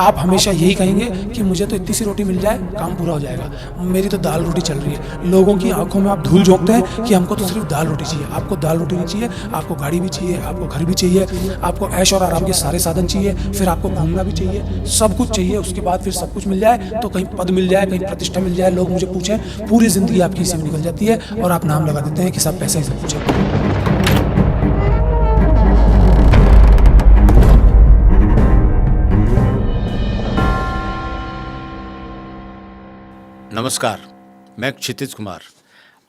आप हमेशा यही कहेंगे कि मुझे तो इतनी सी रोटी मिल जाए काम पूरा हो जाएगा, मेरी तो दाल रोटी चल रही है। लोगों की आंखों में आप धूल झोंकते हैं कि हमको तो सिर्फ दाल रोटी चाहिए। आपको दाल रोटी नहीं चाहिए, आपको गाड़ी भी चाहिए, आपको घर भी चाहिए, आपको ऐश और आराम के सारे साधन चाहिए, फिर आपको घूमना भी चाहिए, सब कुछ चाहिए। उसके बाद फिर सब कुछ मिल जाए तो कहीं पद मिल जाए, कहीं प्रतिष्ठा मिल जाए, लोग मुझे पूछें, पूरी ज़िंदगी आपकी इसी में निकल जाती है और आप नाम लगा देते हैं कि सब पैसे ही सब कुछ है। नमस्कार, मैं क्षितिज कुमार।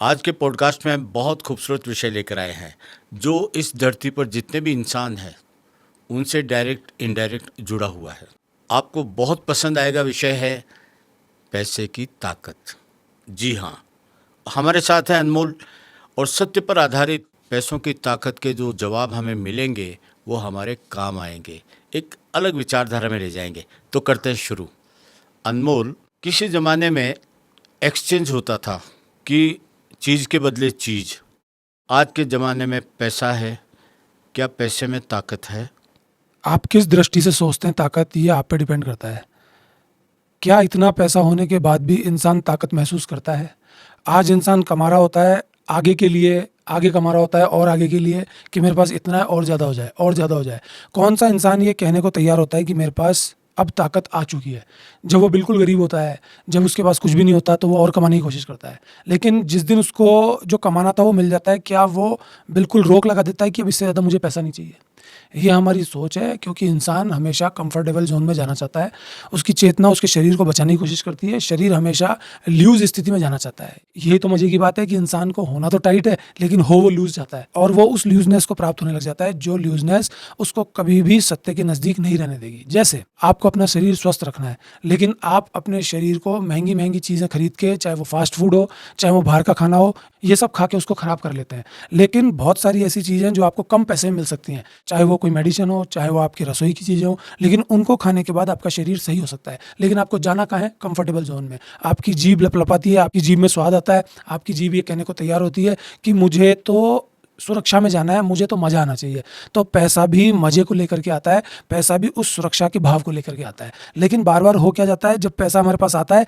आज के पॉडकास्ट में हम बहुत खूबसूरत विषय लेकर आए हैं जो इस धरती पर जितने भी इंसान हैं उनसे डायरेक्ट इनडायरेक्ट जुड़ा हुआ है। आपको बहुत पसंद आएगा। विषय है पैसे की ताकत। जी हाँ, हमारे साथ है अनमोल और सत्य पर आधारित पैसों की ताकत के जो जवाब हमें मिलेंगे वो हमारे काम आएंगे, एक अलग विचारधारा में ले जाएंगे। तो करते हैं शुरू। अनमोल, किसी ज़माने में एक्सचेंज होता था कि चीज़ के बदले चीज़। आज के ज़माने में पैसा है। क्या पैसे में ताकत है? आप किस दृष्टि से सोचते हैं ताकत, ये आप पे डिपेंड करता है। क्या इतना पैसा होने के बाद भी इंसान ताकत महसूस करता है? आज इंसान कमा रहा होता है आगे के लिए, आगे कमा रहा होता है और आगे के लिए कि मेरे पास इतना है और ज़्यादा हो जाए और ज़्यादा हो जाए। कौन सा इंसान ये कहने को तैयार होता है कि मेरे पास अब ताकत आ चुकी है? जब वो बिल्कुल गरीब होता है, जब उसके पास कुछ भी नहीं होता, तो वो और कमाने की कोशिश करता है। लेकिन जिस दिन उसको जो कमाना था वो मिल जाता है, क्या वो बिल्कुल रोक लगा देता है कि अब इससे ज़्यादा मुझे पैसा नहीं चाहिए? ये हमारी सोच है, क्योंकि इंसान हमेशा कंफर्टेबल जोन में जाना चाहता है। उसकी चेतना उसके शरीर को बचाने की कोशिश करती है। शरीर हमेशा लूज स्थिति में जाना चाहता है। यही तो मजे की बात है कि इंसान को होना तो टाइट है लेकिन हो वो लूज चाहता है, और वो उस लूजनेस को प्राप्त होने लग जाता है जो लूजनेस उसको कभी भी सत्य के नज़दीक नहीं रहने देगी। जैसे आपको अपना शरीर स्वस्थ रखना है, लेकिन आप अपने शरीर को महंगी महंगी चीज़ें खरीद के, चाहे वो फास्ट फूड हो, चाहे वो बाहर का खाना हो, ये सब खा के उसको ख़राब कर लेते हैं। लेकिन बहुत सारी ऐसी चीज़ें जो आपको कम पैसे में मिल सकती हैं, चाहे वो कोई मेडिसिन हो, चाहे वो आपकी रसोई की चीज़ें हो, लेकिन उनको खाने के बाद आपका शरीर सही हो सकता है। लेकिन आपको जाना कहाँ है? कंफर्टेबल जोन में। आपकी जीभ लपलपाती है, आपकी जीभ में स्वाद आता है, आपकी जीभ ये कहने को तैयार होती है कि मुझे तो सुरक्षा में जाना है, मुझे तो मज़ा आना चाहिए। तो पैसा भी मज़े को लेकर के आता है, पैसा भी उस सुरक्षा के भाव को लेकर के आता है। लेकिन बार बार हो क्या जाता है, जब पैसा हमारे पास आता है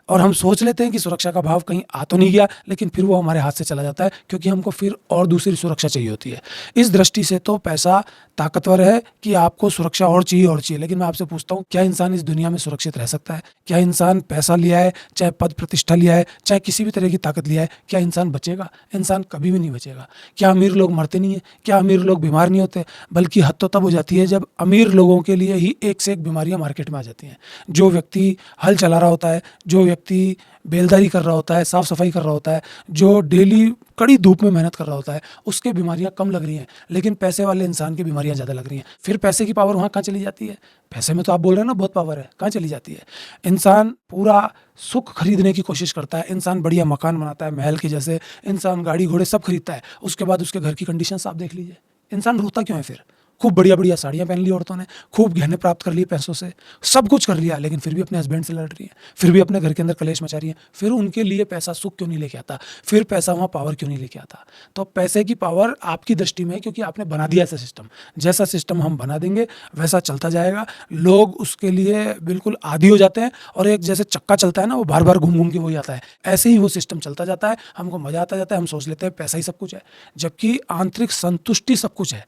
और हम सोच लेते हैं कि सुरक्षा का भाव कहीं आ तो नहीं गया, लेकिन फिर वो हमारे हाथ से चला जाता है, क्योंकि हमको फिर और दूसरी सुरक्षा चाहिए होती है। इस दृष्टि से तो पैसा ताकतवर है कि आपको सुरक्षा और चाहिए। लेकिन मैं आपसे पूछता हूँ, क्या इंसान इस दुनिया में सुरक्षित रह सकता है? क्या इंसान पैसा लिया है, चाहे पद प्रतिष्ठा लिया है, चाहे किसी भी तरह की ताकत लिया है, क्या इंसान बचेगा? इंसान कभी भी नहीं बचेगा। क्या अमीर लोग मरते नहीं हैं? क्या अमीर लोग बीमार नहीं होते? बल्कि हद तो तब हो जाती है जब अमीर लोगों के लिए ही एक से एक बीमारियां मार्केट में आ जाती हैं। जो व्यक्ति हल चला रहा होता है, जो व्यक्ति बेलदारी कर रहा होता है, साफ़ सफाई कर रहा होता है, जो डेली कड़ी धूप में मेहनत कर रहा होता है, उसके बीमारियां कम लग रही हैं, लेकिन पैसे वाले इंसान की बीमारियां ज़्यादा लग रही हैं। फिर पैसे की पावर वहाँ कहाँ चली जाती है? पैसे में तो आप बोल रहे हैं ना बहुत पावर है, कहाँ चली जाती है? इंसान पूरा सुख खरीदने की कोशिश करता है, इंसान बढ़िया मकान बनाता है महल के जैसे, इंसान गाड़ी घोड़े सब खरीदता है। उसके बाद उसके घर की कंडीशंस आप देख लीजिए। इंसान रोता क्यों है फिर? खूब बढ़िया बढ़िया साड़ियाँ पहन ली औरतों ने, खूब गहने प्राप्त कर लिए पैसों से, सब कुछ कर लिया, लेकिन फिर भी अपने हस्बैंड से लड़ रही है, फिर भी अपने घर के अंदर कलेश मचा रही है। फिर उनके लिए पैसा सुख क्यों नहीं लेके आता? फिर पैसा वहाँ पावर क्यों नहीं लेके आता? तो पैसे की पावर आपकी दृष्टि में है, क्योंकि आपने बना दिया ऐसा सिस्टम। जैसा सिस्टम हम बना देंगे वैसा चलता जाएगा। लोग उसके लिए बिल्कुल आदी हो जाते हैं, और एक जैसे चक्का चलता है ना, वो बार बार घूम घूम के वही आता है, ऐसे ही वो सिस्टम चलता जाता है। हमको मजा आता जाता है, हम सोच लेते हैं पैसा ही सब कुछ है, जबकि आंतरिक संतुष्टि सब कुछ है।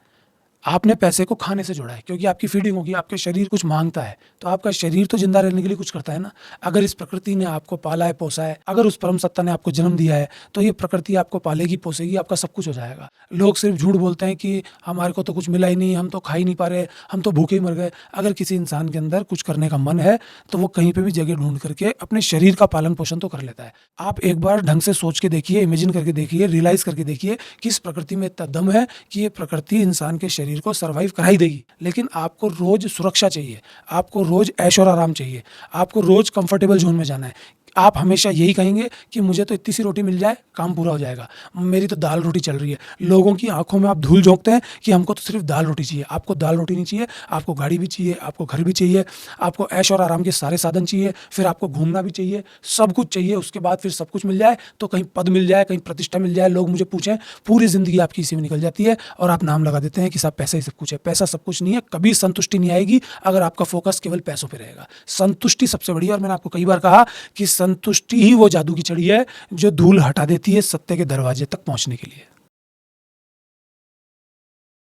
आपने पैसे को खाने से जोड़ा है, क्योंकि आपकी फीडिंग होगी, आपके शरीर कुछ मांगता है, तो आपका शरीर तो जिंदा रहने के लिए कुछ करता है ना। अगर इस प्रकृति ने आपको पाला है, पोसा है, अगर उस परम सत्ता ने आपको जन्म दिया है, तो ये प्रकृति आपको पालेगी, पोसेगी, आपका सब कुछ हो जाएगा। लोग सिर्फ झूठ बोलते हैं कि हमारे को तो कुछ मिला ही नहीं, हम तो खा ही नहीं पा रहे, हम तो भूखे ही मर गए। अगर किसी इंसान के अंदर कुछ करने का मन है तो वो कहीं पर भी जगह ढूंढ करके अपने शरीर का पालन पोषण तो कर लेता है। आप एक बार ढंग से सोच के देखिए, इमेजिन करके देखिए, रियलाइज करके देखिए कि इस प्रकृति में इतना दम है कि ये प्रकृति इंसान के शरीर को सर्वाइव करा देगी। लेकिन आपको रोज सुरक्षा चाहिए, आपको रोज ऐश और आराम चाहिए, आपको रोज कंफर्टेबल जोन में जाना है। आप हमेशा यही कहेंगे कि मुझे तो इतनी सी रोटी मिल जाए काम पूरा हो जाएगा, मेरी तो दाल रोटी चल रही है। लोगों की आंखों में आप धूल झोंकते हैं कि हमको तो सिर्फ दाल रोटी चाहिए। आपको दाल रोटी नहीं चाहिए, आपको गाड़ी भी चाहिए, आपको घर भी चाहिए, आपको ऐश और आराम के सारे साधन चाहिए, फिर आपको घूमना भी चाहिए, सब कुछ चाहिए। उसके बाद फिर सब कुछ मिल जाए तो कहीं पद मिल जाए, कहीं प्रतिष्ठा मिल जाए, लोग मुझे पूछें, पूरी ज़िंदगी आपकी इसी में निकल जाती है और आप नाम लगा देते हैं कि साहब पैसा ही सब कुछ है। पैसा सब कुछ नहीं है, कभी संतुष्टि नहीं आएगी अगर आपका फोकस केवल पैसों पे रहेगा। संतुष्टि सबसे बड़ी है, और मैंने आपको कई बार कहा कि संतुष्टि ही वो जादू की छड़ी है जो धूल हटा देती है सत्य के दरवाजे तक पहुंचने के लिए।